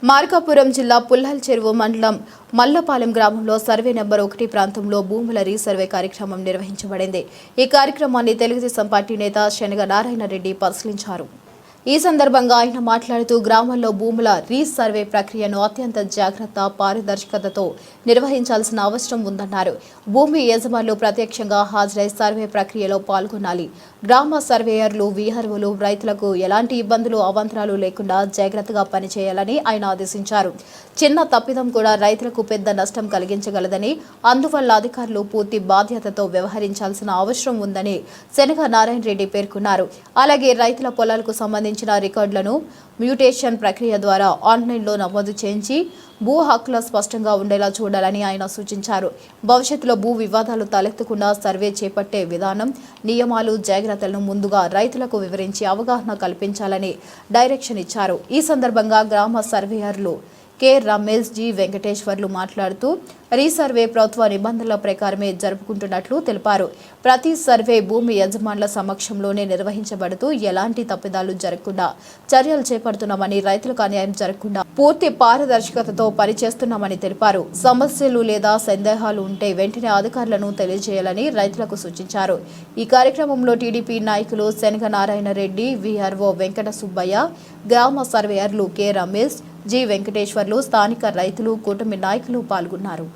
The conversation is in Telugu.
మార్కాపురం జిల్లా పుల్లల్ చెరువు మండలం మల్లపాలెం గ్రామంలో సర్వే నెంబర్ 1 ప్రాంతంలో భూముల రీసర్వే కార్యక్రమం నిర్వహించబడింది. ఈ కార్యక్రమాన్ని తెలుగుదేశం పార్టీ నేత శనగ నారాయణ రెడ్డి పరిశీలించారు. ఈ సందర్భంగా ఆయన మాట్లాడుతూ గ్రామంలో భూముల రీసర్వే ప్రక్రియను అత్యంత జాగ్రత్త, పారదర్శకతతో నిర్వహించాల్సిన అవసరం ఉందన్నారు. భూమి యజమానులు ప్రత్యక్షంగా హాజరై సర్వే ప్రక్రియలో పాల్గొనాలి. గ్రామ సర్వేయర్లు, వీఆర్ఓలు రైతులకు ఎలాంటి ఇబ్బందులు, అవాంతరాలు లేకుండా జాగ్రత్తగా పనిచేయాలని ఆయన ఆదేశించారు. చిన్న తప్పిదం కూడా రైతులకు పెద్ద నష్టం కలిగించగలదని, అందువల్ల అధికారులు పూర్తి బాధ్యతతో వ్యవహరించాల్సిన అవసరం ఉందని శనగ నారాయణ రెడ్డి పేర్కొన్నారు. అలాగే రైతుల పొలాలకు సంబంధించిన రికార్డులను మ్యూటేషన్ ప్రక్రియ ద్వారా ఆన్లైన్లో నమోదు చేయించి భూ హక్కుల స్పష్టంగా ఉండేలా చూడాలని ఆయన సూచించారు. భవిష్యత్తులో భూ వివాదాలు తలెత్తకుండా సర్వే చేపట్టే విధానం, నియమాలు, జాగ్రత్తలను ముందుగా రైతులకు వివరించి అవగాహన కల్పించాలని డైరెక్షన్ ఇచ్చారు. ఈ సందర్భంగా గ్రామ సర్వేయర్లు కె. రమేష్, జి. వెంకటేశ్వర్లు మాట్లాడుతూ రీసర్వే ప్రభుత్వ నిబంధనల ప్రకారమే జరుపుకుంటున్నట్లు తెలిపారు. ప్రతి సర్వే భూమి యజమానుల సమక్షంలోనే నిర్వహించబడుతూ ఎలాంటి తప్పిదాలు జరగకుండా చర్యలు చేపడుతున్నామని, రైతులకు అన్యాయం జరగకుండా పూర్తి పారదర్శకతతో పనిచేస్తున్నామని తెలిపారు. సమస్యలు లేదా సందేహాలు ఉంటే వెంటనే అధికారులను తెలియజేయాలని రైతులకు సూచించారు. ఈ కార్యక్రమంలో టీడీపీ నాయకులు శనగ నారాయణ రెడ్డి, వీఆర్ఓ వెంకట సుబ్బయ్య, గ్రామ సర్వేయర్లు కె. రమేష్, జి. వెంకటేశ్వర్లు, స్థానిక రైతులు, కూటమి నాయకులు పాల్గొన్నారు.